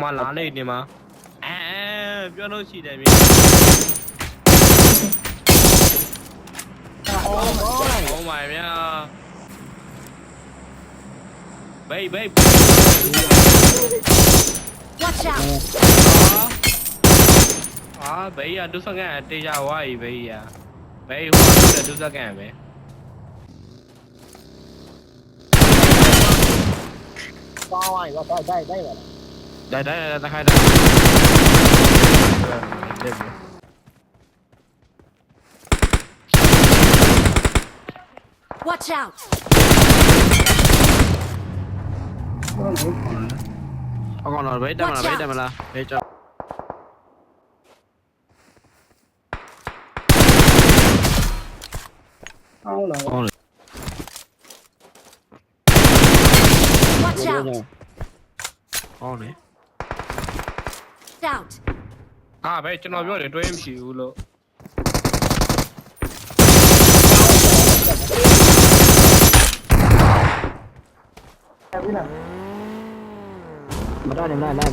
မှာလာနေနေမှာပြောလို့ရှိတယ်မြေOh my god ဘေး Watch out ဘေးရဒုစကန်တေးကြဝါးကြီးဘေးရဘေးဟိုကဒုစကန်ပဲကောင်းသွားပြီတော့တိုက်ပါလားได้ตะไคร้ได้เด็ด Watch out เอาก่อนหน่อยเว้ยได้มาละเฮ้ยจ้าเอาเลย Watch out เอาเลย out เว้ยကျွန်တော်ပြောတယ်တွဲမရှိဘူးလို့มาได้